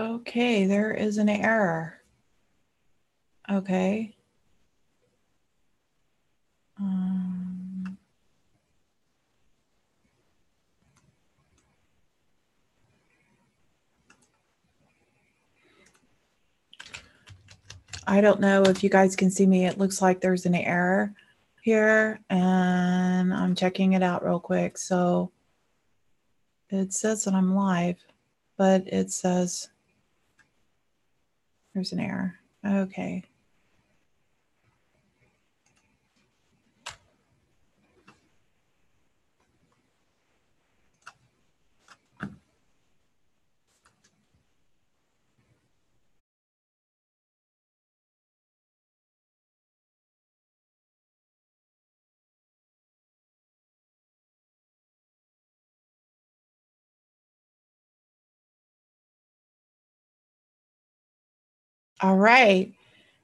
Okay, there is an error. Okay. I don't know if you guys can see me. It looks like there's an error here, and I'm checking it out real quick. So it says that I'm live, but it says there's an error. Okay. All right,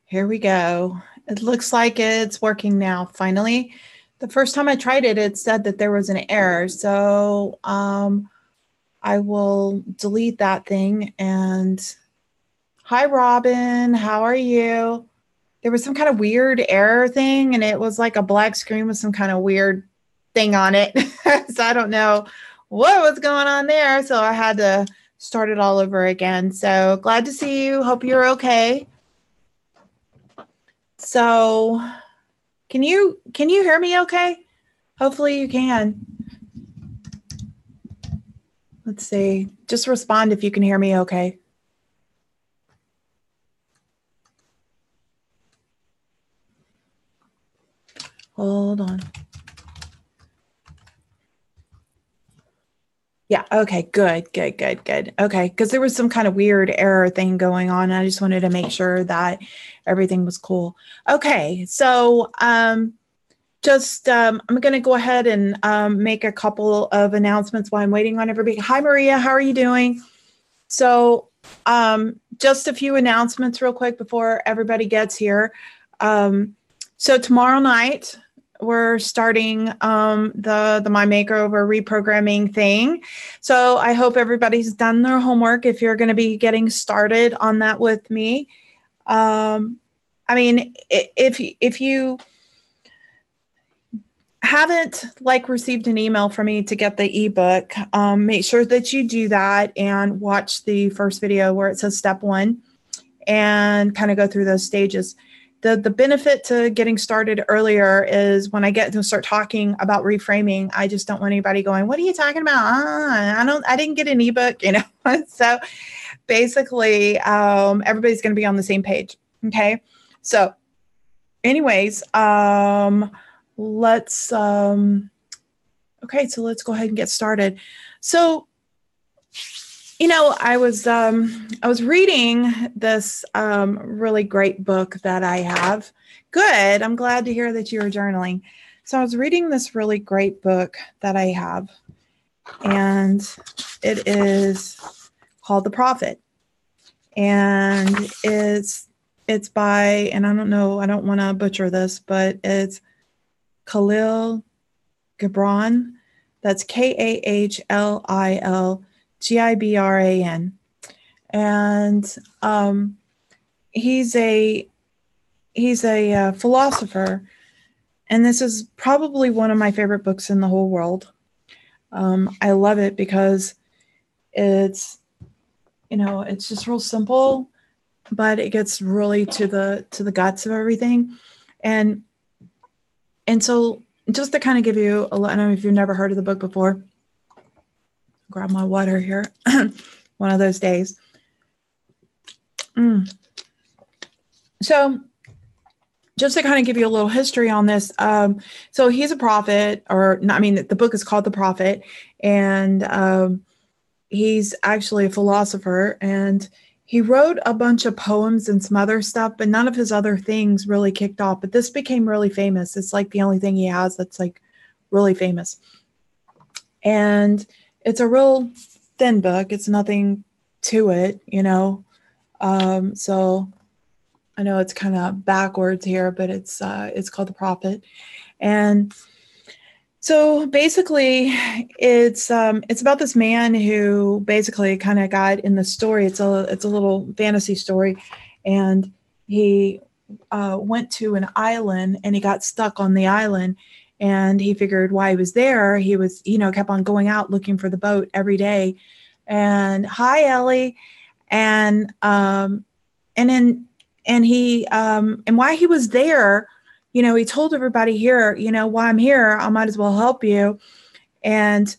here we go. It looks like it's working now, finally. The first time I tried it, it said that there was an error. So I will delete that thing. And hi, Robin, how are you? There was some kind of weird error thing, and it was like a black screen with some kind of weird thing on it. So I don't know what was going on there. So I had to start it all over again. So glad to see you. Hope you're okay. So can you hear me okay? Hopefully you can. Let's see. Just respond if you can hear me okay. Hold on. Yeah. Okay. Good. Okay. Because there was some kind of weird error thing going on. I just wanted to make sure that everything was cool. Okay. So I'm going to go ahead and make a couple of announcements while I'm waiting on everybody. Hi, Maria. How are you doing? So just a few announcements real quick before everybody gets here. So tomorrow night, we're starting the My Makeover reprogramming thing. So I hope everybody's done their homework if you're going to be getting started on that with me. I mean, if you haven't received an email from me to get the ebook, make sure that you do that and watch the first video where it says step 1 and kind of go through those stages. The benefit to getting started earlier is when I get to start talking about reframing, I just don't want anybody going, what are you talking about? I didn't get an ebook, So basically, everybody's going to be on the same page. Okay. So anyways, let's go ahead and get started. So I was reading this really great book that I have. Good. I'm glad to hear that you were journaling. So I was reading this really great book that I have, and it is called The Prophet. And it's by, and I don't know, I don't want to butcher this, but it's Khalil Gibran. That's Kahlil Gibran. And he's a philosopher, and this is probably one of my favorite books in the whole world. I love it because it's just real simple, but it gets really to the guts of everything. And so just to kind of give you I don't know if you've never heard of the book before. Grab my water here. One of those days. So just to kind of give you a little history on this. So he's a prophet, the book is called The Prophet, and he's actually a philosopher, and he wrote a bunch of poems and some other stuff, but none of his other things really kicked off. But this became really famous. It's like the only thing he has that's like really famous. And it's a real thin book. It's nothing to it, So I know it's kind of backwards here, but it's called The Prophet. And So basically, it's about this man who basically kind of got in the story. It's a little fantasy story, and he went to an island and he got stuck on the island, and he figured why he was there. He was kept on going out looking for the boat every day, and hi Ellie, and and then and he and why he was there, he told everybody here, why I'm here, I might as well help you. And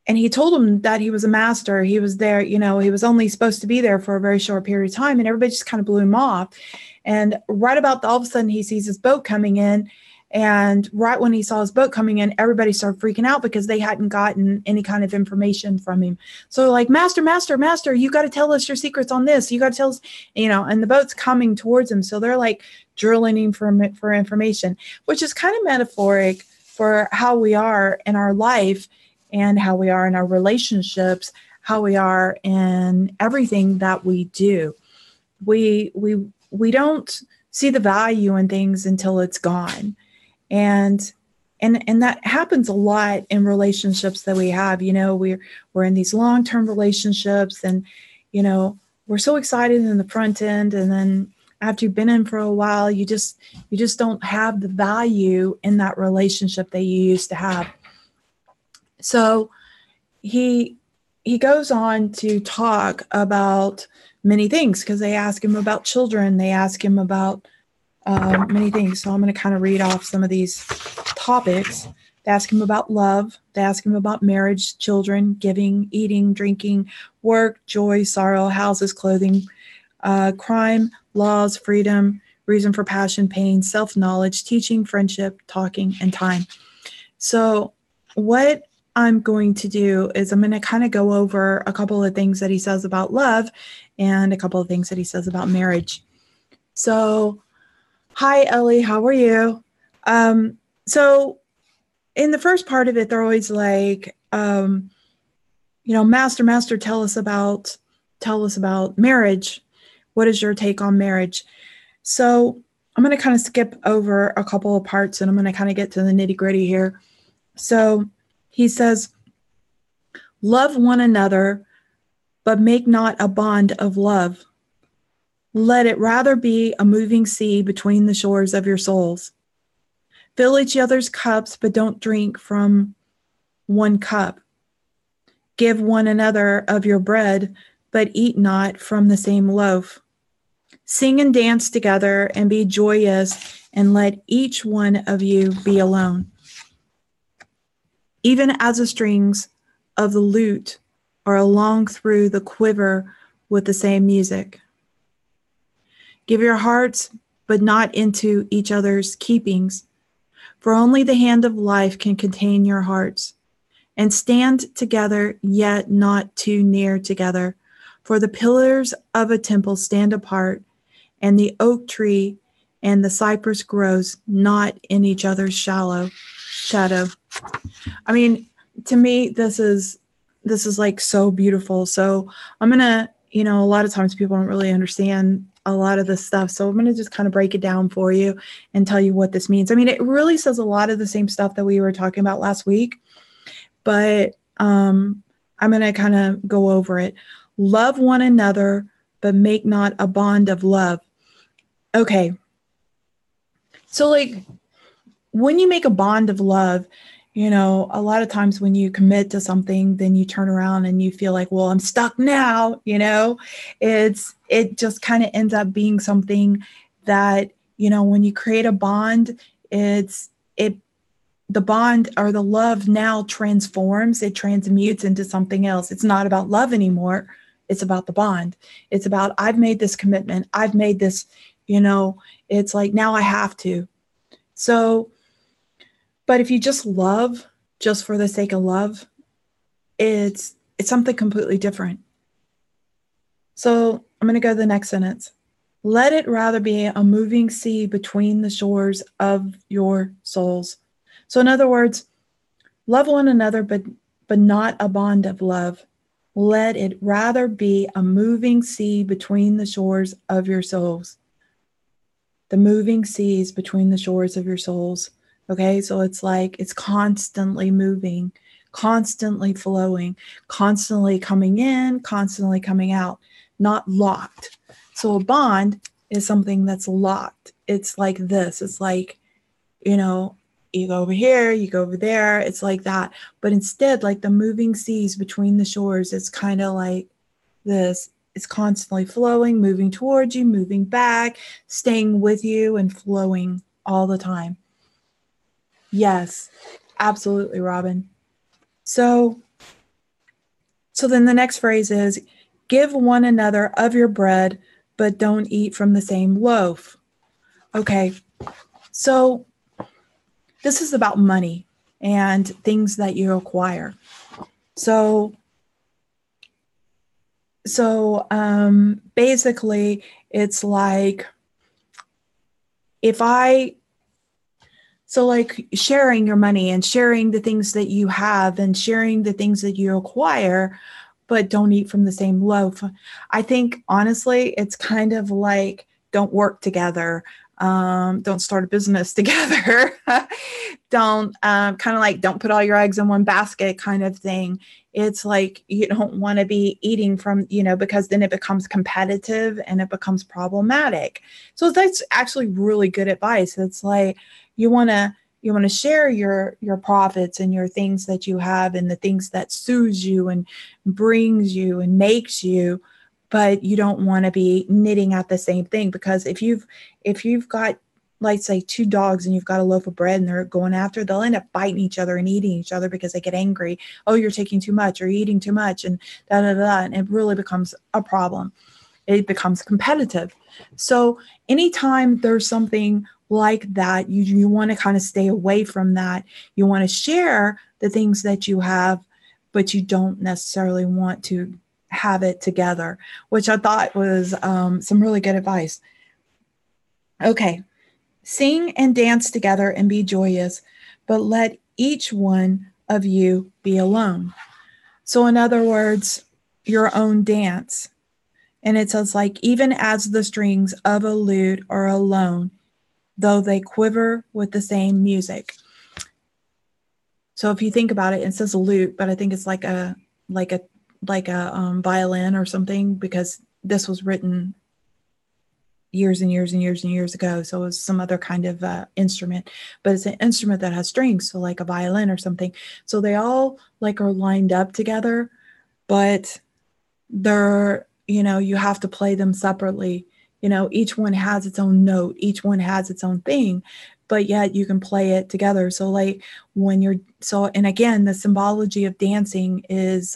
he told them that he was a master. He was there, he was only supposed to be there for a very short period of time, and everybody just kind of blew him off. And right about all of a sudden he sees his boat coming in. And right when he saw his boat coming in, everybody started freaking out because they hadn't gotten any kind of information from him. So like, master, you got to tell us your secrets on this. You got to tell us, and the boat's coming towards him. So they're like drilling him for information, which is kind of metaphoric for how we are in our life and how we are in our relationships, how we are in everything that we do. We don't see the value in things until it's gone. And that happens a lot in relationships that we have. We're in these long-term relationships, and we're so excited in the front end, and then after you've been in for a while, you just don't have the value in that relationship that you used to have. So he goes on to talk about many things, because they ask him about children, they ask him about many things. So I'm going to kind of read off some of these topics. They ask him about love. They ask him about marriage, children, giving, eating, drinking, work, joy, sorrow, houses, clothing, crime, laws, freedom, reason for passion, pain, self-knowledge, teaching, friendship, talking, and time. So what I'm going to do is I'm going to kind of go over a couple of things that he says about love and a couple of things that he says about marriage. So, hi, Ellie, how are you? So in the first part of it, they're always like, master, tell us about marriage. What is your take on marriage? So I'm going to kind of skip over a couple of parts, and I'm going to kind of get to the nitty gritty here. So he says, love one another, but make not a bond of love. Let it rather be a moving sea between the shores of your souls. Fill each other's cups, but don't drink from one cup. Give one another of your bread, but eat not from the same loaf. Sing and dance together and be joyous, and let each one of you be alone. Even as the strings of the lute are along through the quiver with the same music. Give your hearts, but not into each other's keepings, for only the hand of life can contain your hearts. And stand together, yet not too near together, for the pillars of a temple stand apart, and the oak tree and the cypress grows not in each other's shadow. I mean, to me, this is like so beautiful. So I'm going to, a lot of times people don't really understand a lot of this stuff. So I'm going to just kind of break it down for you and tell you what this means. I mean, it really says a lot of the same stuff that we were talking about last week, but I'm going to kind of go over it. Love one another, but make not a bond of love. Okay. So like when you make a bond of love, a lot of times when you commit to something, then you turn around and you feel like, well, I'm stuck now, it just kind of ends up being something that, when you create a bond, the bond or the love now transforms, it transmutes into something else. It's not about love anymore. It's about the bond. It's about, I've made this commitment. I've made this, it's like, now I have to. So, but if you just love, just for the sake of love, it's something completely different. So I'm going to go to the next sentence. Let it rather be a moving sea between the shores of your souls. So in other words, love one another, but not a bond of love. Let it rather be a moving sea between the shores of your souls. The moving seas between the shores of your souls. Okay, so it's like it's constantly moving, constantly flowing, constantly coming in, constantly coming out, not locked. So a bond is something that's locked. It's like this. It's like, you know, you go over here, you go over there. It's like that. But instead, like the moving seas between the shores, it's kind of like this. It's constantly flowing, moving towards you, moving back, staying with you, and flowing all the time. Yes, absolutely, Robin. So then the next phrase is give one another of your bread, but don't eat from the same loaf. Okay, so this is about money and things that you acquire. So basically, it's like like sharing your money and sharing the things that you have and sharing the things that you acquire, but don't eat from the same loaf. I think honestly, it's kind of like don't work together. Don't start a business together. Don't kind of like don't put all your eggs in one basket kind of thing. It's like you don't want to be eating from, because then it becomes competitive and it becomes problematic. So that's actually really good advice. It's like you want to share your profits and your things that you have and the things that soothes you and brings you and makes you, but you don't want to be knitting at the same thing, because if you've got, like, say, two dogs and you've got a loaf of bread and they're going after, they'll end up biting each other and eating each other because they get angry. Oh, you're taking too much or eating too much and da da da. And it really becomes a problem. It becomes competitive. So anytime there's something like that, you want to kind of stay away from that. You want to share the things that you have, but you don't necessarily want to have it together, which I thought was some really good advice. Okay. Sing and dance together and be joyous, but let each one of you be alone. So in other words, your own dance. And it says, like, even as the strings of a lute are alone, though they quiver with the same music. So if you think about it, it says a lute, but I think it's like a violin or something, because this was written years and years and years and years ago. So it was some other kind of instrument, but it's an instrument that has strings. So like a violin or something. So they all like are lined up together, but they're, you have to play them separately. Each one has its own note. Each one has its own thing, but yet you can play it together. So like and again, the symbology of dancing is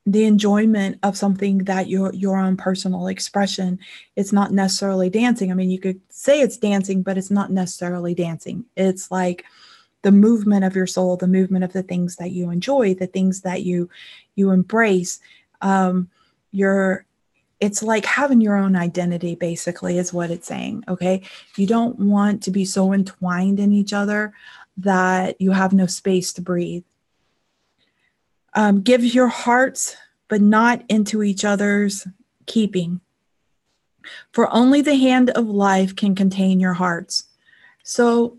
the enjoyment of something that your own personal expression. It's not necessarily dancing. I mean, you could say it's dancing, but it's not necessarily dancing. It's like the movement of your soul, the movement of the things that you enjoy, the things that you embrace. It's like having your own identity, basically, is what it's saying. Okay. You don't want to be so entwined in each other that you have no space to breathe. Give your hearts, but not into each other's keeping. For only the hand of life can contain your hearts. So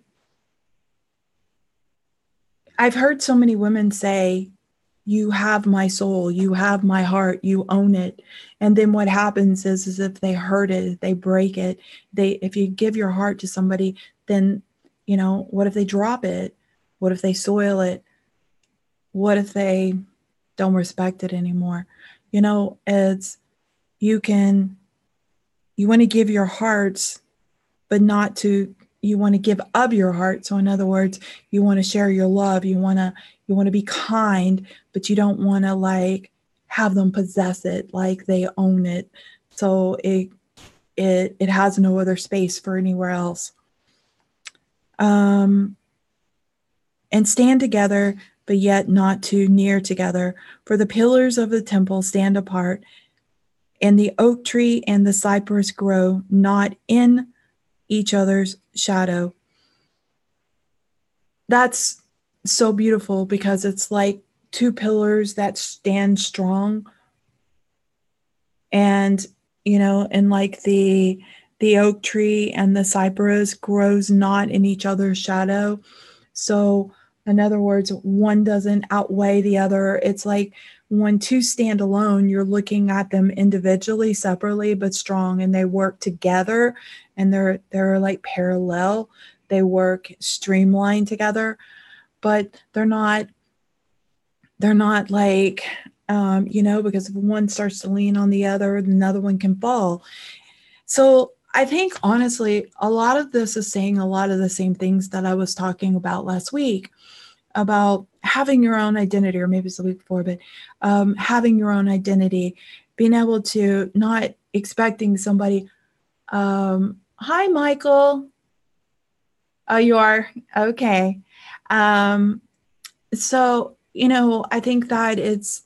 I've heard so many women say, you have my soul, you have my heart, you own it. And then what happens is if they hurt it, they break it. If you give your heart to somebody, then, what if they drop it? What if they soil it? What if they don't respect it anymore? It's, you want to give your hearts, but you want to give of your heart. So in other words, you want to share your love. You want to be kind, but you don't want to like have them possess it, like they own it. So it has no other space for anywhere else. And stand together, but yet not too near together. For the pillars of the temple stand apart, and the oak tree and the cypress grow not in each other's shadow. That's so beautiful, because it's like two pillars that stand strong. And, and like the the oak tree and the cypress grows not in each other's shadow. So, in other words, one doesn't outweigh the other. It's like when two stand alone, you're looking at them individually, separately, but strong, and they work together, and they're like parallel. They work streamlined together, but they're not like because if one starts to lean on the other, another one can fall. So I think honestly, a lot of this is saying a lot of the same things that I was talking about last week about having your own identity, or maybe it's the week before, but having your own identity, being able to not expecting somebody. Hi, Michael. Oh, you are? Okay. So, I think that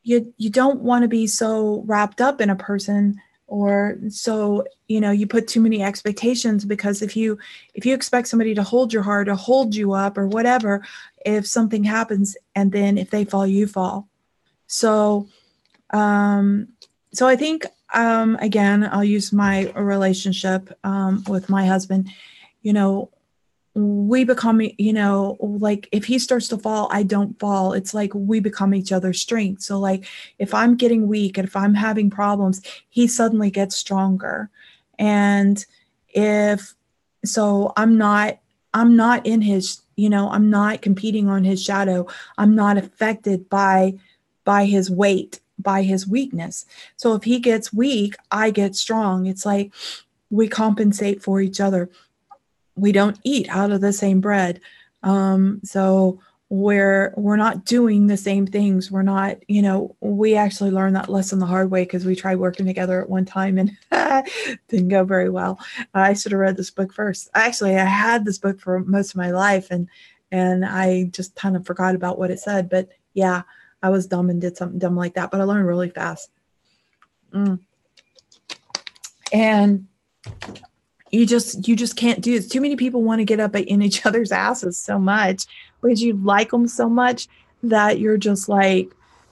you don't want to be so wrapped up in a person, or so you put too many expectations, because if you expect somebody to hold your heart or hold you up or whatever, if something happens and then if they fall, you fall. So I think again, I'll use my relationship with my husband. We become, like if he starts to fall, I don't fall. It's like we become each other's strength. So like if I'm getting weak and if I'm having problems, he suddenly gets stronger. And if so, I'm not in his, I'm not competing on his shadow. I'm not affected by his weight, by his weakness. So if he gets weak, I get strong. It's like we compensate for each other. We don't eat out of the same bread. So we're not doing the same things. We're not, we actually learned that lesson the hard way, because we tried working together at one time and didn't go very well. I should have read this book first. Actually, I had this book for most of my life, and I just kind of forgot about what it said. But yeah, I was dumb and did something dumb like that, but I learned really fast. And you just can't do this. Too many people want to get up in each other's asses so much because you like them so much that you're just like,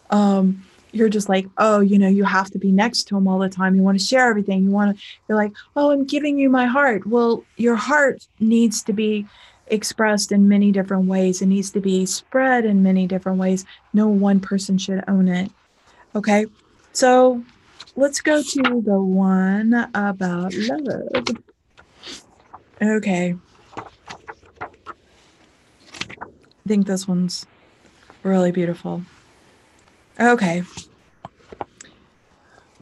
oh, you have to be next to them all the time. You want to share everything. You're like, oh, I'm giving you my heart. Well, your heart needs to be expressed in many different ways. It needs to be spread in many different ways. No one person should own it. Okay. So let's go to the one about love. Okay. I think this one's really beautiful. Okay.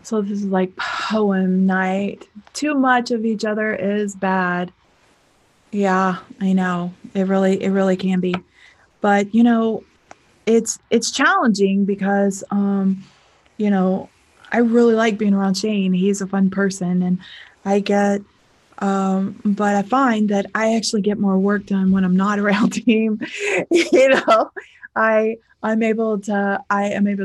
So this is like poem night. Too much of each other is bad. Yeah, I know. It really can be. But it's challenging because I really like being around Shane. He's a fun person, and I get but I find that I actually get more work done when I'm not around him. I am able to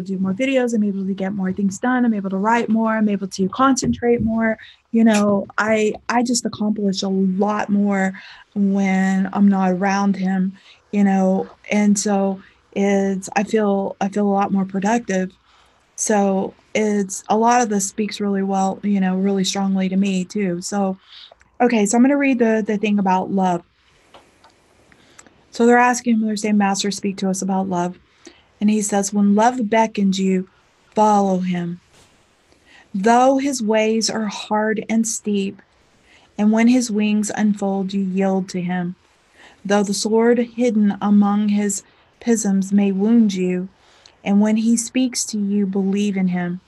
do more videos. I'm able to get more things done. I'm able to write more. I'm able to concentrate more. I just accomplish a lot more when I'm not around him. And so I feel a lot more productive. So it's a lot of this speaks really well, really strongly to me too. So okay, so I'm going to read the thing about love. So they're saying, Master, speak to us about love. And he says, when love beckons you, follow him. Though his ways are hard and steep, and when his wings unfold, you yield to him. Though the sword hidden among his pisms may wound you, and when he speaks to you, believe in him.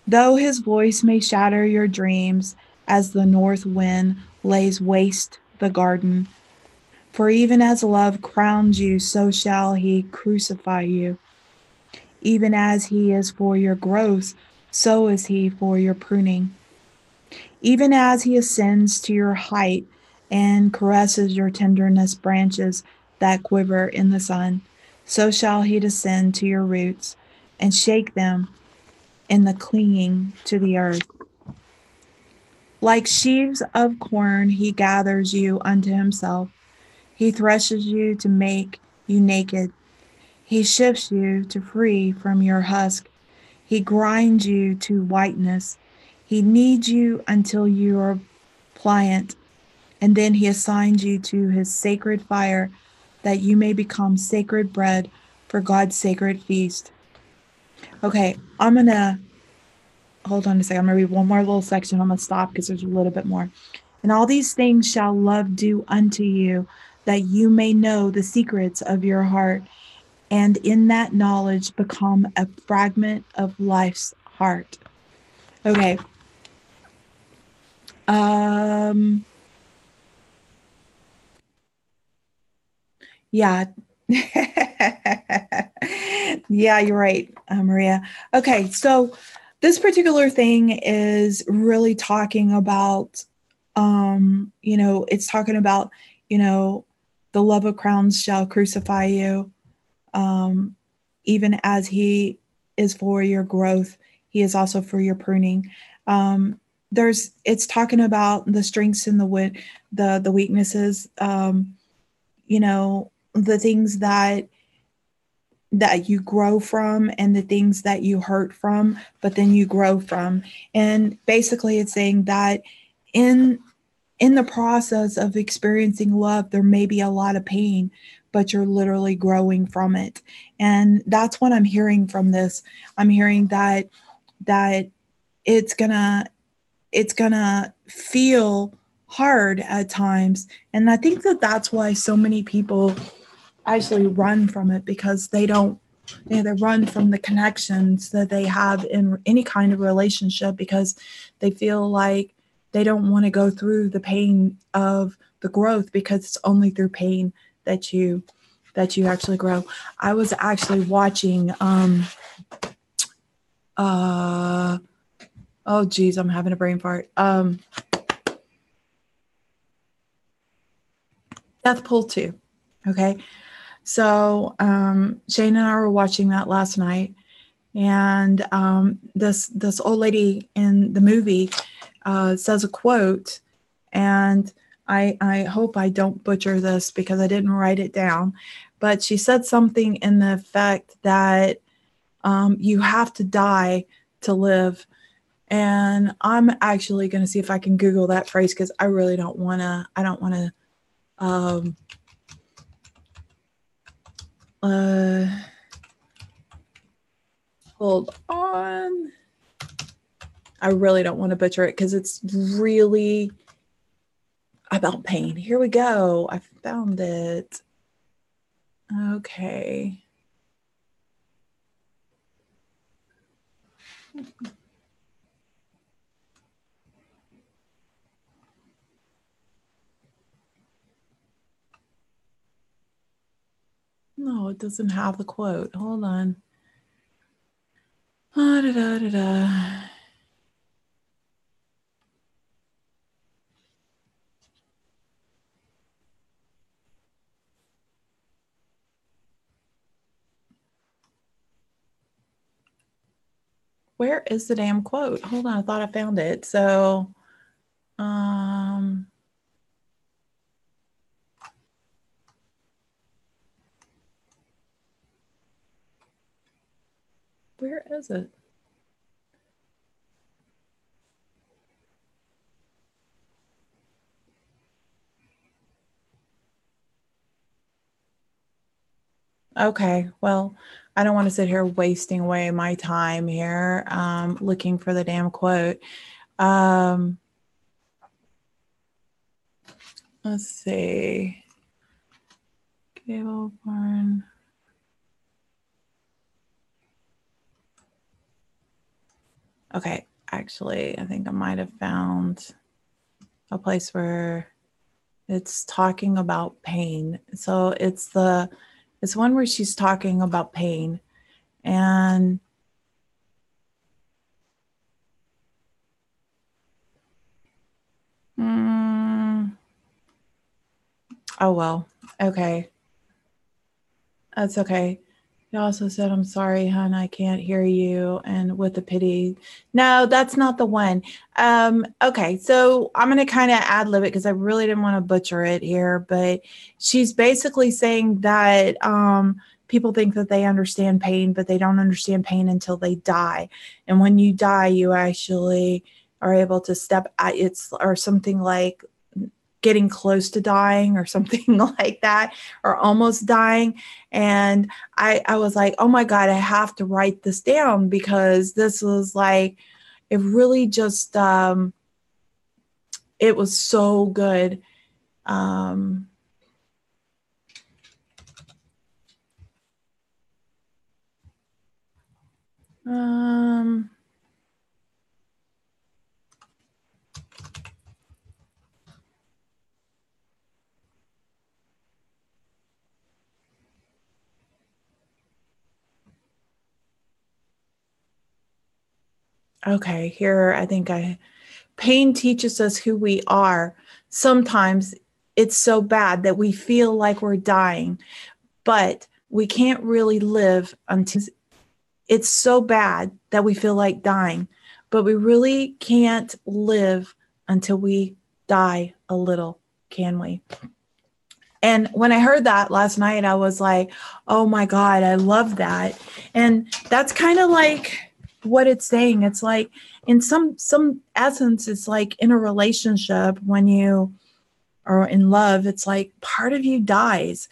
Though his voice may shatter your dreams, as the north wind lays waste the garden, for even as love crowns you, so shall he crucify you. Even as he is for your growth, so is he for your pruning. Even as he ascends to your height and caresses your tenderness branches that quiver in the sun, so shall he descend to your roots and shake them in the clinging to the earth. Like sheaves of corn, he gathers you unto himself. He threshes you to make you naked. He shifts you to free from your husk. He grinds you to whiteness. He needs you until you are pliant, and then he assigns you to his sacred fire that you may become sacred bread for God's sacred feast. Okay, I'm going to hold on a second. I'm going to read one more little section. I'm going to stop because there's a little bit more. And all these things shall love do unto you, that you may know the secrets of your heart, and in that knowledge become a fragment of life's heart. Okay. Yeah. Yeah, you're right, Maria. Okay, so this particular thing is really talking about, it's talking about, the love of crowns shall crucify you, even as he is for your growth, he is also for your pruning. It's talking about the strengths and the weaknesses, the things that you grow from and the things that you hurt from, but then you grow from. And basically it's saying that in the process of experiencing love, there may be a lot of pain, but you're literally growing from it. And that's what I'm hearing from this. I'm hearing that it's gonna feel hard at times. And I think that that's why so many people actually run from it, because they don't, they run from the connections that they have in any kind of relationship, because they feel like they don't want to go through the pain of the growth, because it's only through pain that you actually grow. I was actually watching oh geez, I'm having a brain fart. Death Pool 2. Okay. So Shane and I were watching that last night, and this old lady in the movie says a quote, and I hope I don't butcher this because I didn't write it down, but she said something in the effect that you have to die to live. And I'm actually going to see if I can Google that phrase, because I really don't want to. I don't want to. Hold on. I really don't want to butcher it because it's really about pain. Here we go. I found it. Okay. No, it doesn't have the quote. Hold on. Where is the damn quote? Hold on, I thought I found it. So, where is it? Okay, well, I don't want to sit here wasting away my time here looking for the damn quote. Let's see. Gable Barn. Okay, actually, I think I might have found a place where it's talking about pain. So it's one where she's talking about pain, and oh well, okay, that's okay. He also said, "I'm sorry, hon, I can't hear you," and with a pity. No, that's not the one. Okay, so I'm going to kind of ad lib it because I really didn't want to butcher it here, but she's basically saying that people think that they understand pain, but they don't understand pain until they die. And when you die, you actually are able to step at it, or something like getting close to dying or something like that, or almost dying. And I was like, oh my God, I have to write this down, because this was like, it really just, it was so good. Okay, here, pain teaches us who we are. Sometimes it's so bad that we feel like we're dying, but we can't really live until it's so bad that we feel like dying, but we really can't live until we die a little, can we? And when I heard that last night, I was like, oh my God, I love that. And that's kind of like what it's saying. It's like, in some essence, it's like in a relationship, when you are in love, it's like part of you dies.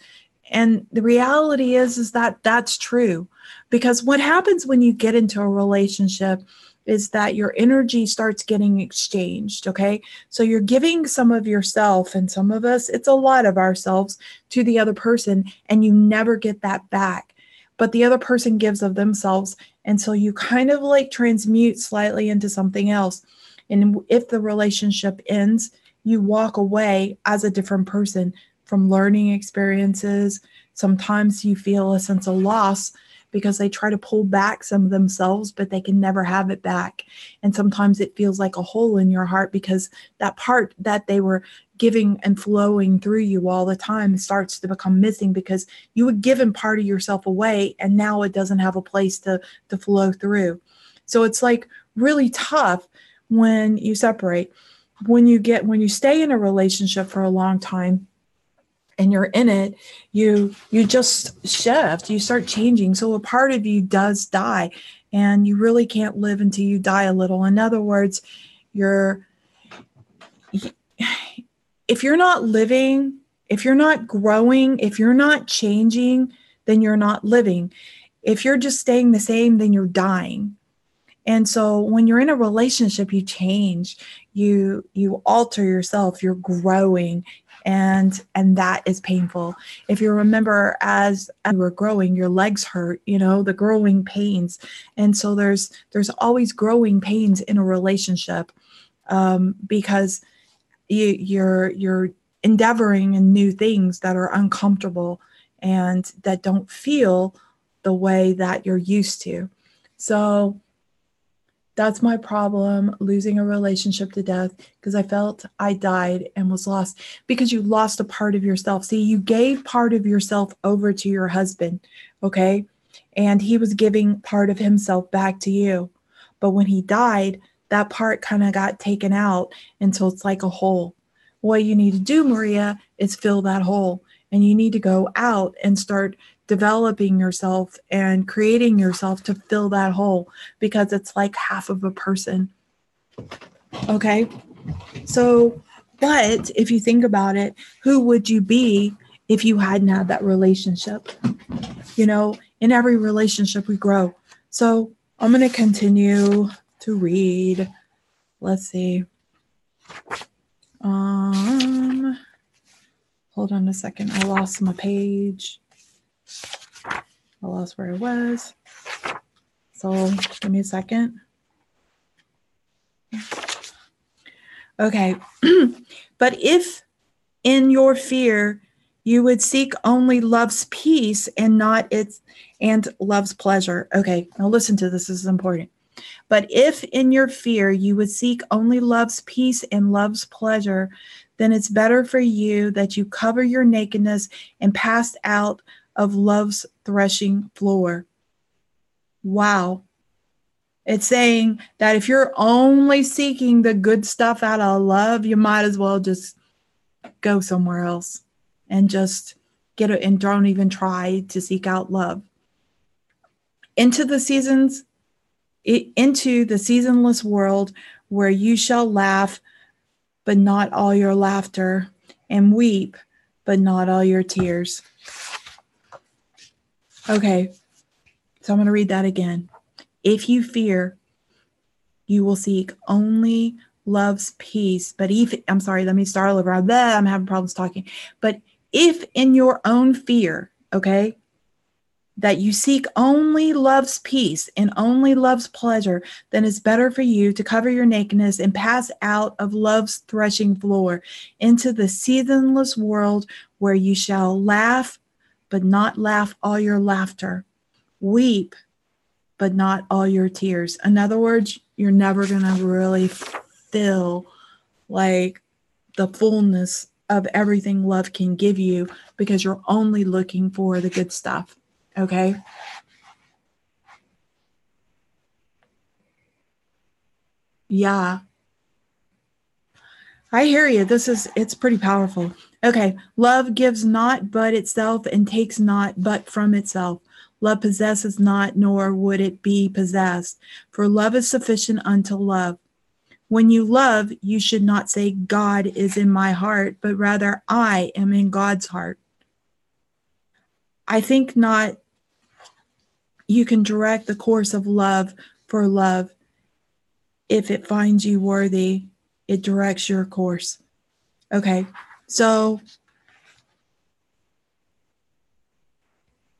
And the reality is that that's true. Because what happens when you get into a relationship is that your energy starts getting exchanged, okay? So you're giving some of yourself, and some of us, it's a lot of ourselves, to the other person, and you never get that back. But the other person gives of themselves, and so you kind of like transmute slightly into something else. And if the relationship ends, you walk away as a different person from learning experiences. Sometimes you feel a sense of loss because they try to pull back some of themselves, but they can never have it back. And sometimes it feels like a hole in your heart, because that part that they were giving and flowing through you all the time starts to become missing, because you had given part of yourself away, and now it doesn't have a place to flow through. So it's like really tough when you separate. When you stay in a relationship for a long time and you're in it, you just shift, you start changing. So a part of you does die, and you really can't live until you die a little. In other words, if you're not living, if you're not growing, if you're not changing, then you're not living. If you're just staying the same, then you're dying. And so when you're in a relationship, you change, you alter yourself, you're growing, and that is painful. If you remember, as you were growing, your legs hurt, the growing pains. And so there's always growing pains in a relationship, because you're endeavoring in new things that are uncomfortable and that don't feel the way that you're used to. So that's my problem, losing a relationship to death, because I felt I died and was lost, because you lost a part of yourself. See, you gave part of yourself over to your husband, okay? And he was giving part of himself back to you. But when he died, that part kind of got taken out. And so it's like a hole. What you need to do, Maria, is fill that hole. And you need to go out and start developing yourself and creating yourself to fill that hole, because it's like half of a person. Okay. So, but if you think about it, who would you be if you hadn't had that relationship? In every relationship we grow. So I'm going to continue to read. Let's see. Hold on a second. I lost my page. I lost where I was. So give me a second. Okay. But if in your fear you would seek only love's peace and love's pleasure. Okay, now listen to this. This is important. But if in your fear you would seek only love's peace and love's pleasure, then it's better for you that you cover your nakedness and pass out of love's threshing floor. Wow. It's saying that if you're only seeking the good stuff out of love, you might as well just go somewhere else and just get it, and don't even try to seek out love. Into the seasonless world, where you shall laugh, but not all your laughter, and weep, but not all your tears. Okay, so I'm going to read that again. If you fear, you will seek only love's peace. But let me start all over. I'm having problems talking. But if in your own fear, okay, that you seek only love's peace and only love's pleasure, then it's better for you to cover your nakedness and pass out of love's threshing floor into the seasonless world where you shall laugh, but not laugh all your laughter, weep, but not all your tears. In other words, you're never going to really feel like the fullness of everything love can give you because you're only looking for the good stuff. Okay? Yeah. I hear you. It's pretty powerful. Okay. Love gives not but itself and takes not but from itself. Love possesses not, nor would it be possessed. For love is sufficient unto love. When you love, you should not say, God is in my heart, but rather, I am in God's heart. I think not. You can direct the course of love for love. If it finds you worthy, it directs your course. Okay, so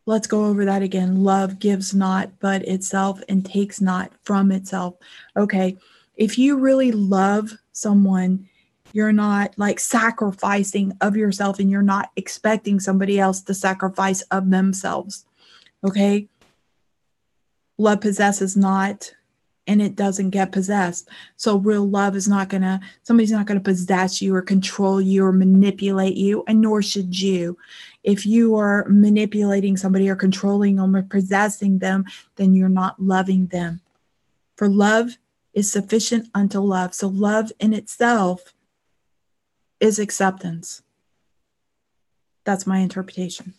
let's go over that again. Love gives not but itself and takes not from itself. Okay, if you really love someone, you're not like sacrificing of yourself and you're not expecting somebody else to sacrifice of themselves. Okay, love possesses not and it doesn't get possessed. So real love is somebody's not going to possess you or control you or manipulate you, and nor should you. If you are manipulating somebody or controlling them or possessing them, then you're not loving them. For love is sufficient unto love. So love in itself is acceptance. That's my interpretation.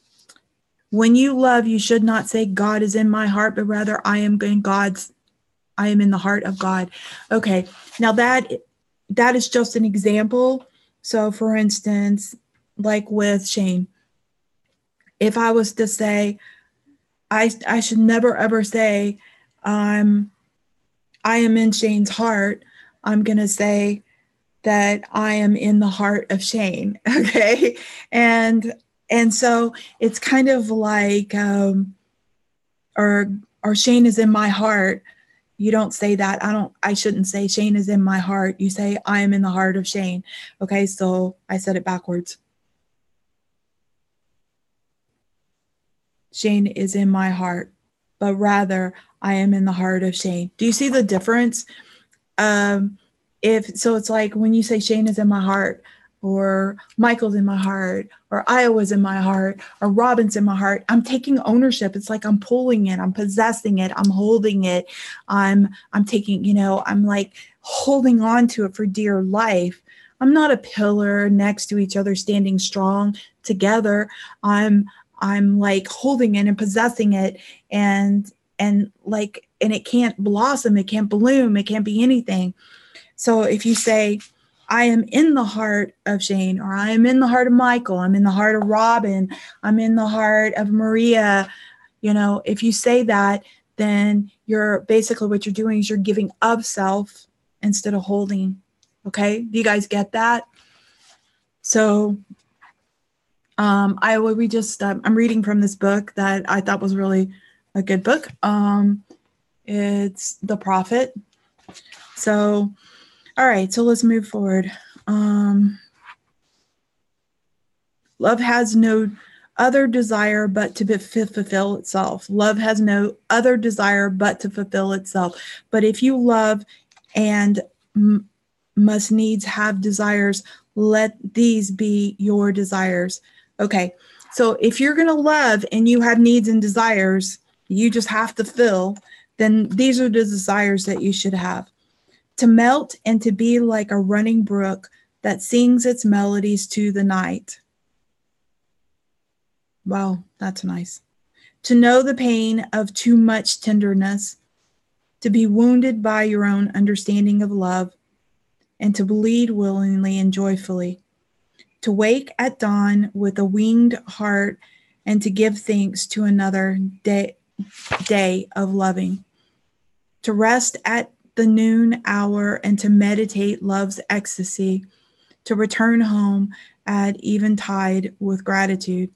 When you love, you should not say, God is in my heart, but rather I am in the heart of God. Okay, now that is just an example. So for instance, like with Shane, if I was to say, I should never ever say, I am in Shane's heart. I'm going to say that I am in the heart of Shane. Okay. And so it's kind of like, or Shane is in my heart. You don't say that. I shouldn't say Shane is in my heart. You say I am in the heart of Shane. Okay. So I said it backwards. Shane is in my heart, but rather I am in the heart of Shane. Do you see the difference? It's like when you say Shane is in my heart, or Michael's in my heart, or Iowa's in my heart, or Robin's in my heart, I'm taking ownership. It's like I'm pulling it, I'm possessing it, I'm holding it, I'm taking, I'm like holding on to it for dear life. I'm not a pillar next to each other, standing strong together. I'm like holding it and possessing it, and it can't blossom, it can't bloom, it can't be anything. So if you say, I am in the heart of Shane, or I am in the heart of Michael, I'm in the heart of Robin, I'm in the heart of Maria, if you say that, then you're basically, what you're doing is you're giving of self instead of holding. Okay. Do you guys get that? So I'm reading from this book that I thought was really a good book. It's The Prophet. So, all right, so let's move forward. Love has no other desire but to fulfill itself. Love has no other desire but to fulfill itself. But if you love and must needs have desires, let these be your desires. Okay, so if you're going to love and you have needs and desires, you just have to fill, then these are the desires that you should have. To melt and to be like a running brook that sings its melodies to the night. Wow, that's nice. To know the pain of too much tenderness, to be wounded by your own understanding of love, and to bleed willingly and joyfully, to wake at dawn with a winged heart, and to give thanks to another day of loving, to rest at the noon hour and to meditate love's ecstasy, to return home at eventide with gratitude,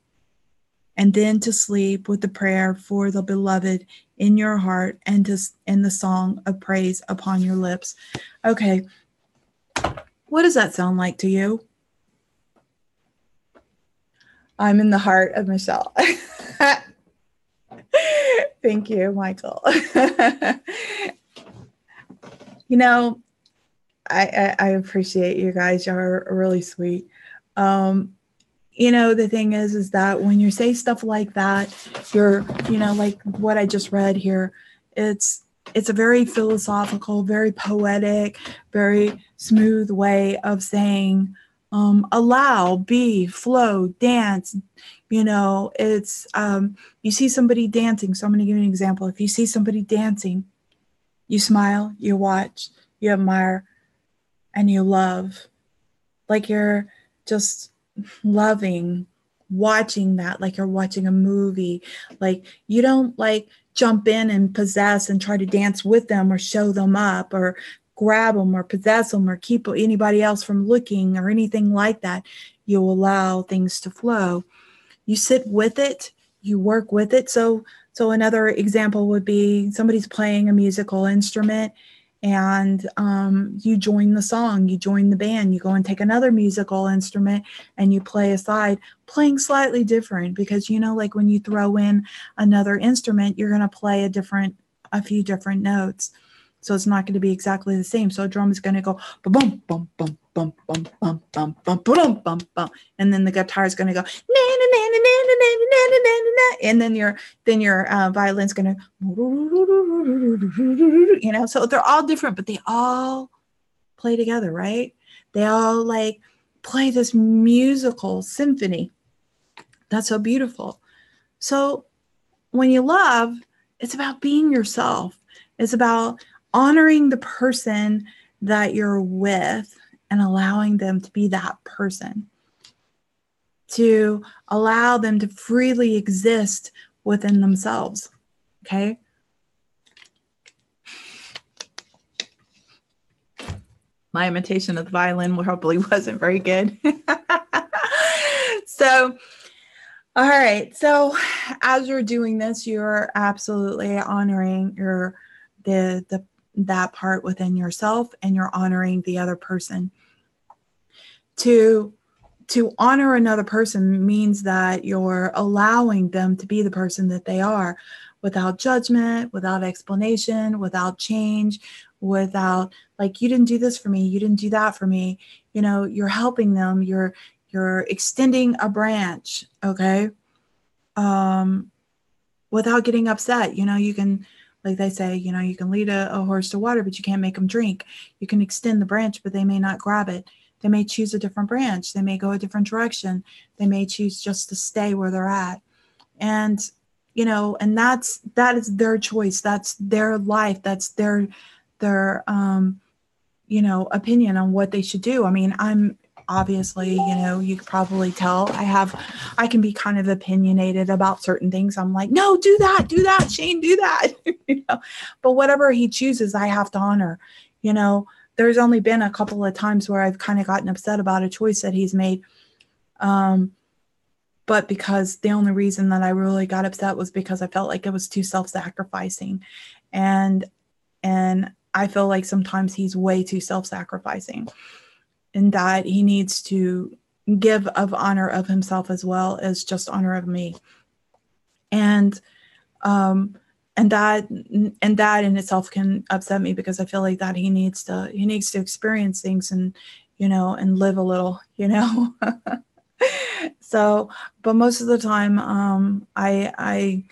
and then to sleep with the prayer for the beloved in your heart and the song of praise upon your lips. Okay, what does that sound like to you? I'm in the heart of Michelle. Thank you, Michael. You know, I appreciate you guys. You're really sweet. You know, the thing is that when you say stuff like that, you're, you know, like what I just read here, it's a very philosophical, very poetic, very smooth way of saying, allow, be, flow, dance. You know, it's, you see somebody dancing. So I'm going to give you an example. If you see somebody dancing, you smile, you watch, you admire, and you love. Like you're just loving, watching that, like you're watching a movie. Like you don't like jump in and possess and try to dance with them or show them up or grab them or possess them or keep anybody else from looking or anything like that. You allow things to flow. You sit with it, you work with it. So another example would be somebody's playing a musical instrument, and you join the song, you join the band, you go and take another musical instrument and you play aside, playing slightly different, because, you know, like when you throw in another instrument, you're going to play a few different notes. So it's not going to be exactly the same. So a drum is going to go bum bum bum bum bum bum bum bum bum bum bum, and then the guitar is going to go na na na na na na na na na na, and then your violin's going to, you know. So they're all different, but they all play together, right? They all like play this musical symphony. That's so beautiful. So when you love, it's about being yourself. It's about honoring the person that you're with and allowing them to be that person, to allow them to freely exist within themselves. Okay. My imitation of the violin probably wasn't very good. So, all right. So as you're doing this, you're absolutely honoring that part within yourself, and you're honoring the other person. To honor another person means that you're allowing them to be the person that they are, without judgment, without explanation, without change, without like, you didn't do this for me, you didn't do that for me. You know, you're helping them, you're extending a branch, okay? Without getting upset. You know, you can, like they say, you know, you can lead a horse to water, but you can't make them drink. You can extend the branch, but they may not grab it. They may choose a different branch. They may go a different direction. They may choose just to stay where they're at. And, you know, and that is their choice. That's their life. That's their you know, opinion on what they should do. I mean, I'm obviously, you know, you could probably tell I can be kind of opinionated about certain things. I'm like, no, do that, Shane, do that. You know, but whatever he chooses, I have to honor. You know, there's only been a couple of times where I've kind of gotten upset about a choice that he's made. But because the only reason that I really got upset was because I felt like it was too self-sacrificing. And I feel like sometimes he's way too self-sacrificing, and that he needs to give of honor of himself as well as just honor of me. And that in itself can upset me, because I feel like that he needs to experience things and, you know, and live a little, you know. So, but most of the time, I,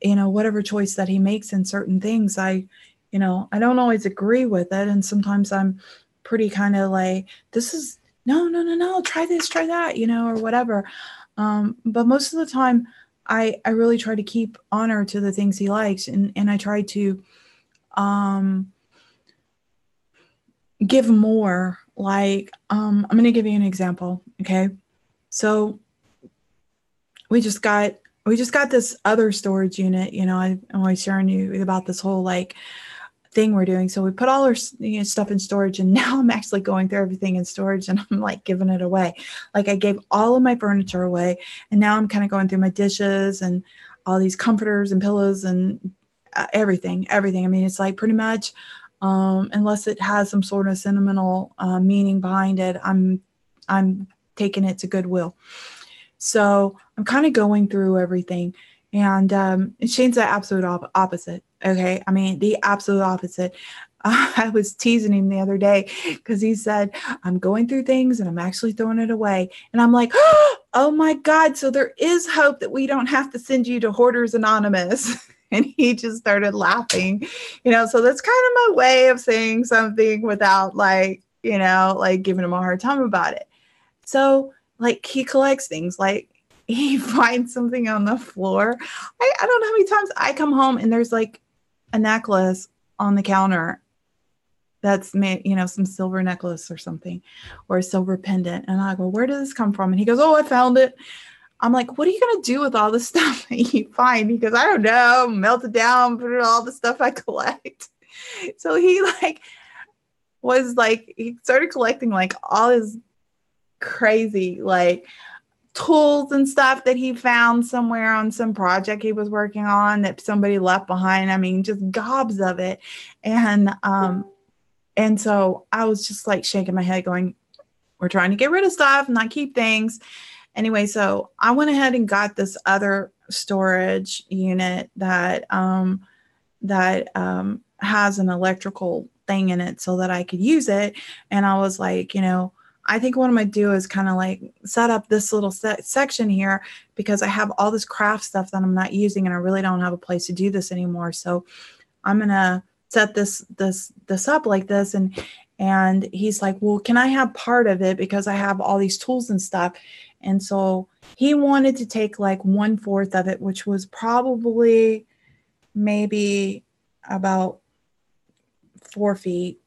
you know, whatever choice that he makes in certain things, you know, I don't always agree with it. And sometimes I'm pretty kind of like, this is no, try this, try that, you know, or whatever. But most of the time I really try to keep honor to the things he likes. And I try to, give more. Like, I'm going to give you an example. Okay. So we just got this other storage unit. I'm always sharing you about this whole like thing we're doing. So we put all our stuff in storage, and now I'm actually going through everything in storage, and I'm like giving it away. Like I gave all of my furniture away, and now I'm kind of going through my dishes and all these comforters and pillows and everything. I mean, it's like pretty much, unless it has some sort of sentimental meaning behind it, I'm taking it to Goodwill. So I'm kind of going through everything. And Shane's the absolute opposite. Okay. I mean, the absolute opposite. I was teasing him the other day because he said, I'm going through things and I'm actually throwing it away. And I'm like, oh my God. So there is hope that we don't have to send you to Hoarders Anonymous. And he just started laughing, so that's kind of my way of saying something without like giving him a hard time about it. So like he collects things, like he finds something on the floor. I don't know how many times I come home and there's like a necklace on the counter that's made, some silver necklace or something, or a silver pendant. And I go, where did this come from? And he goes, oh, I found it. I'm like, what are you going to do with all the stuff that you find? He goes, I don't know, melt it down, put it all the stuff I collect. So he he started collecting like all his crazy like tools and stuff that he found somewhere on some project he was working on that somebody left behind. I mean, just gobs of it. And so I was just like shaking my head going, we're trying to get rid of stuff, not keep things. Anyway, so I went ahead and got this other storage unit that has an electrical thing in it so that I could use it. And I was like, I think what I'm going to do is kind of like set up this little section here because I have all this craft stuff that I'm not using and I really don't have a place to do this anymore. So I'm going to set this up like this. And he's like, well, can I have part of it because I have all these tools and stuff. And so he wanted to take like 1/4 of it, which was probably maybe about 4 feet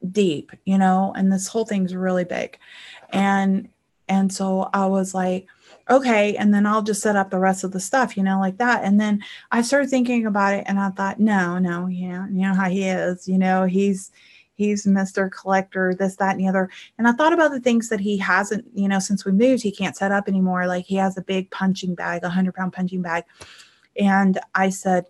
deep, and this whole thing's really big. And so I was like, okay. And then I'll just set up the rest of the stuff, like that. And then I started thinking about it and I thought, no, you know how he is, he's Mr. Collector, this, that, and the other. And I thought about the things that he hasn't, since we moved, he can't set up anymore. Like he has a big punching bag, 100-pound punching bag. And I said,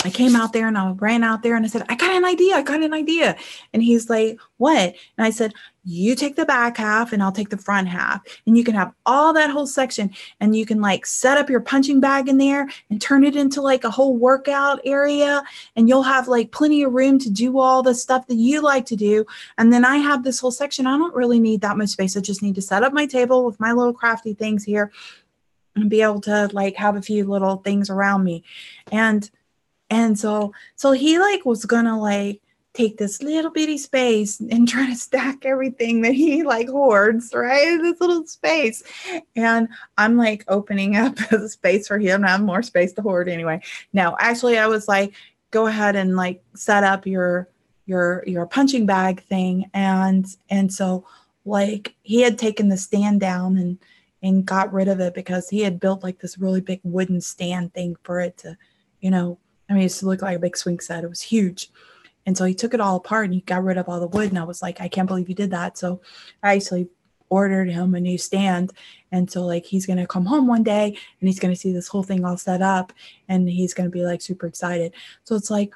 I came out there and I ran out there and I said, I got an idea. And he's like, what? And I said, you take the back half and I'll take the front half. And you can have all that whole section and you can like set up your punching bag in there and turn it into like a whole workout area. And you'll have like plenty of room to do all the stuff that you like to do. And then I have this whole section. I don't really need that much space. I just need to set up my table with my little crafty things here and be able to like have a few little things around me. And so he like was gonna like take this little bitty space and try to stack everything that he like hoards, right? This little space. And I'm like opening up the space for him to have more space to hoard anyway. No, actually I was like, go ahead and like set up your punching bag thing. And so like he had taken the stand down and got rid of it because he had built like this really big wooden stand thing for it to, I mean, it used to look like a big swing set. It was huge. And so he took it all apart and he got rid of all the wood. And I was like, I can't believe you did that. So I actually ordered him a new stand. And so like, he's going to come home one day and he's going to see this whole thing all set up and he's going to be like super excited. So it's like,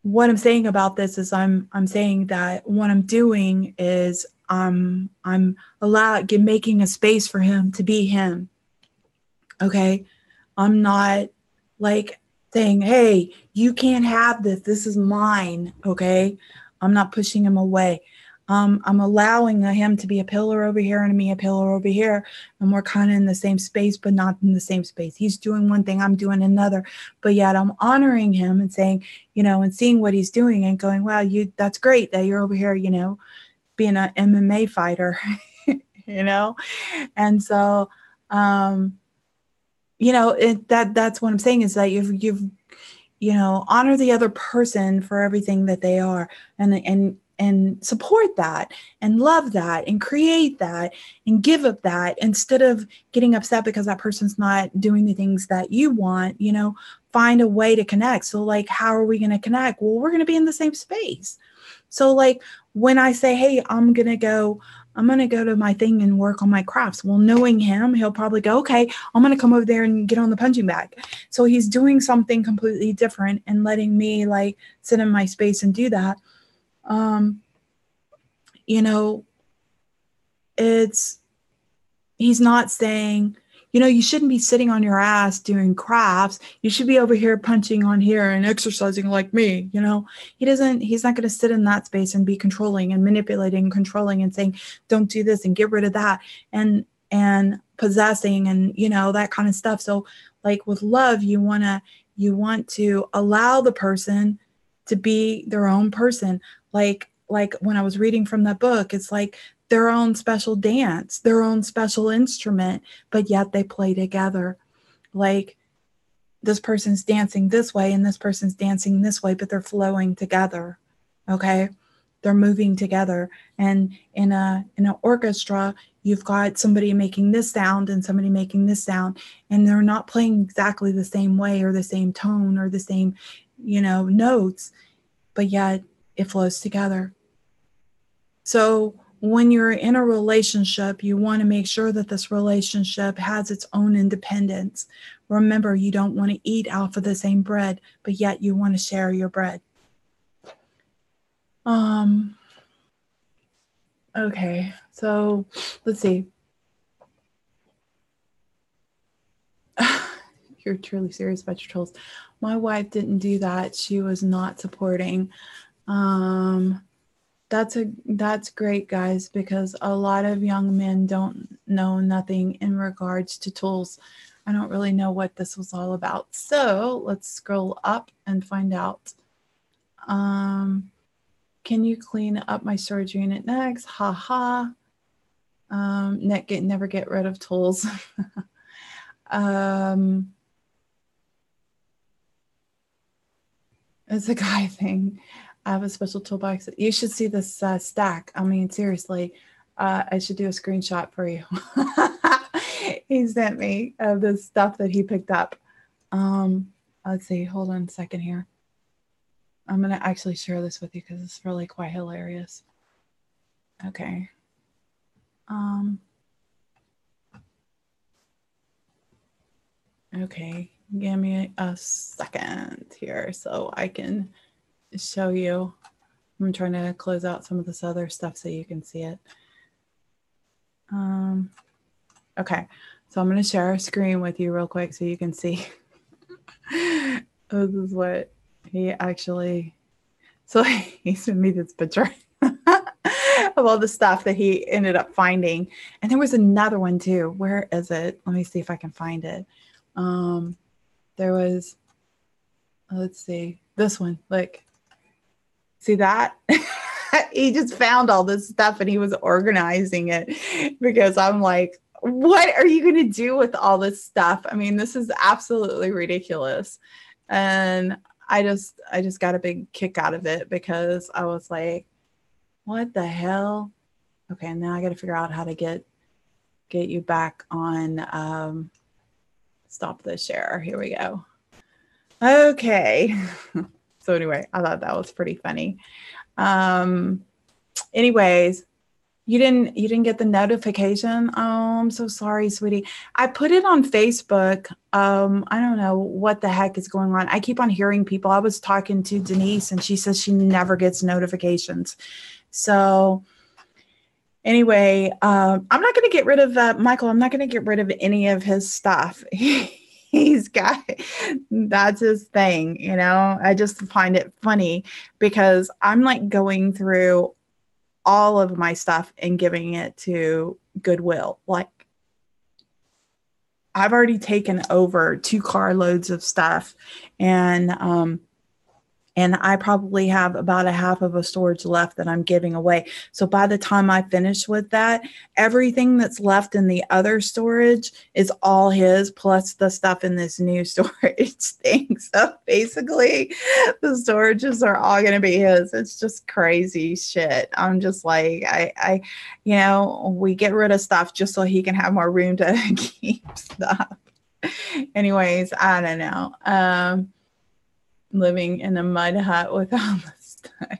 what I'm saying about this is I'm saying that what I'm doing is I'm making a space for him to be him. Okay. I'm not like saying, hey, you can't have this. This is mine. Okay. I'm not pushing him away. I'm allowing him to be a pillar over here and me a pillar over here. And we're kind of in the same space, but not in the same space. He's doing one thing, I'm doing another, but yet I'm honoring him and saying, and seeing what he's doing and going, wow, that's great that you're over here, being an MMA fighter, And so, that's what I'm saying is that honor the other person for everything that they are, and support that and love that and create that and give up that, instead of getting upset because that person's not doing the things that you want. Find a way to connect. So like, how are we going to connect? Well, we're going to be in the same space. So like, when I say, hey, I'm going to go to my thing and work on my crafts. Well, knowing him, he'll probably go, okay, I'm going to come over there and get on the punching bag. So he's doing something completely different and letting me like sit in my space and do that. He's not saying, you shouldn't be sitting on your ass doing crafts. You should be over here punching on here and exercising like me. He's not going to sit in that space and be controlling and manipulating and controlling and saying, don't do this and get rid of that and possessing and, that kind of stuff. So like with love, you want to allow the person to be their own person. Like when I was reading from that book, it's like their own special dance, their own special instrument, but yet they play together. Like this person's dancing this way and this person's dancing this way, but they're flowing together. Okay. They're moving together. And in an orchestra, you've got somebody making this sound and somebody making this sound, and they're not playing exactly the same way or the same tone or the same, notes, but yet it flows together. So when you're in a relationship, you want to make sure that this relationship has its own independence. Remember, you don't want to eat off of the same bread, but yet you want to share your bread. Okay, so let's see. You're truly serious about your tools. My wife didn't do that. She was not supporting. That's great, guys, because a lot of young men don't know nothing in regards to tools. I don't really know what this was all about. So let's scroll up and find out. Can you clean up my storage unit next? Ha ha. Never get rid of tools. It's a guy thing. I have a special toolbox. You should see this stack. I mean, seriously, I should do a screenshot for you. He sent me the stuff that he picked up. Let's see. Hold on a second here. I'm going to actually share this with you because it's really quite hilarious. Okay. Okay. Give me a second here so I can show you. I'm trying to close out some of this other stuff so you can see it. Okay, so I'm going to share a screen with you real quick so you can see. This is what he actually, so he sent me this picture of all the stuff that he ended up finding. And there was another one too. Where is it? Let me see if I can find it. There was, let's see, this one, like, see that? He just found all this stuff and he was organizing it because I'm like, what are you going to do with all this stuff? I mean, this is absolutely ridiculous. And I just got a big kick out of it because I was like, what the hell? Okay, now I got to figure out how to get you back on, stop the share. Here we go. Okay. So anyway, I thought that was pretty funny. Anyways, you didn't get the notification. Oh, I'm so sorry, sweetie. I put it on Facebook. I don't know what the heck is going on. I keep on hearing people. I was talking to Denise and she says she never gets notifications. So anyway, I'm not going to get rid of Michael. I'm not going to get rid of any of his stuff. He's got, that's his thing, you know. I just find it funny because I'm like going through all of my stuff and giving it to Goodwill. Like I've already taken over 2 carloads of stuff and And I probably have about a half of a storage left that I'm giving away. So by the time I finish with that, everything that's left in the other storage is all his, plus the stuff in this new storage thing. So basically, the storages are all going to be his. It's just crazy shit. I'm just like, we get rid of stuff just so he can have more room to keep stuff. Anyways, I don't know. Living in a mud hut with all this stuff.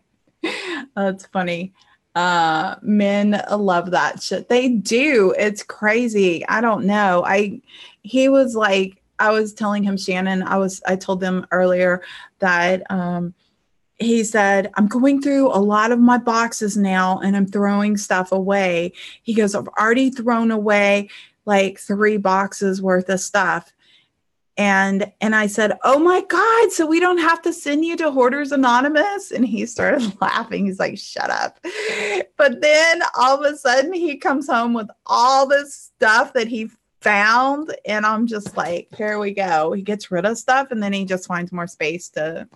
That's funny. Men love that shit. They do. It's crazy. I don't know. He was like, I was telling him, Shannon, I told them earlier that, he said, I'm going through a lot of my boxes now and I'm throwing stuff away. He goes, I've already thrown away like 3 boxes worth of stuff. And I said, oh my God, so we don't have to send you to Hoarders Anonymous? And he started laughing. He's like, shut up. But then all of a sudden he comes home with all this stuff that he found. And I'm just like, here we go. He gets rid of stuff and then he just finds more space to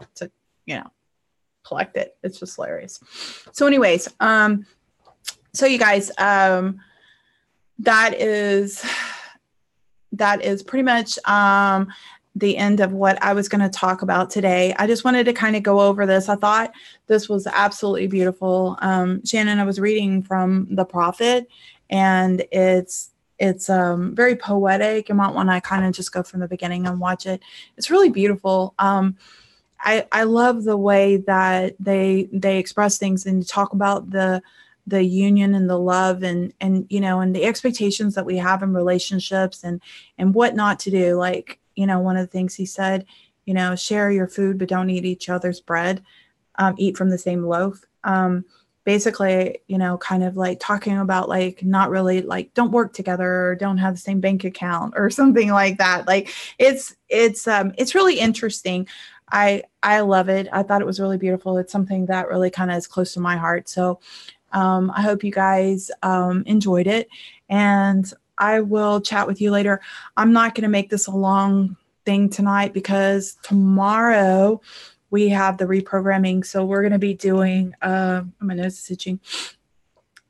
collect it. It's just hilarious. So anyways, so you guys, that is pretty much the end of what I was going to talk about today. I just wanted to kind of go over this. I thought this was absolutely beautiful. Shannon, I was reading from The Prophet, and it's very poetic. You might want to kind of just go from the beginning and watch it. It's really beautiful. I love the way that they express things and talk about the union and the love and the expectations that we have in relationships and what not to do. Like, one of the things he said, share your food, but don't eat each other's bread, eat from the same loaf. Basically, kind of like talking about like, not really like don't work together or don't have the same bank account or something like that. Like it's really interesting. I love it. I thought it was really beautiful. It's something that really kind of is close to my heart. So I hope you guys enjoyed it, and I will chat with you later. I'm not going to make this a long thing tonight because tomorrow we have the reprogramming. So we're going to be doing, my nose is itching.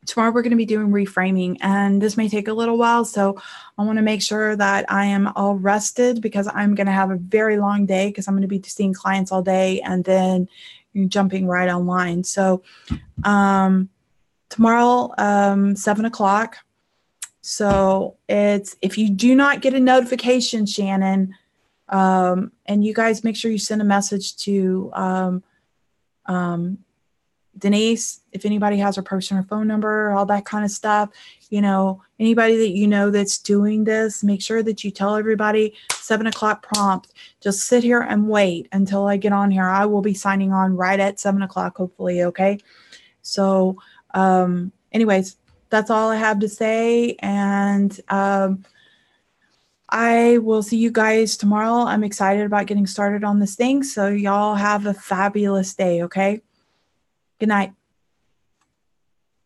Tomorrow we're going to be doing reframing, and this may take a little while. So I want to make sure that I am all rested because I'm going to have a very long day because I'm going to be seeing clients all day and then jumping right online. So, tomorrow, 7:00. So if you do not get a notification, Shannon, and you guys make sure you send a message to Denise, if anybody has her personal phone number, all that kind of stuff, anybody that that's doing this, make sure that you tell everybody 7:00 prompt. Just sit here and wait until I get on here. I will be signing on right at 7:00, hopefully. Okay. So, anyways, that's all I have to say. And, I will see you guys tomorrow. I'm excited about getting started on this thing. So y'all have a fabulous day. Okay. Good night.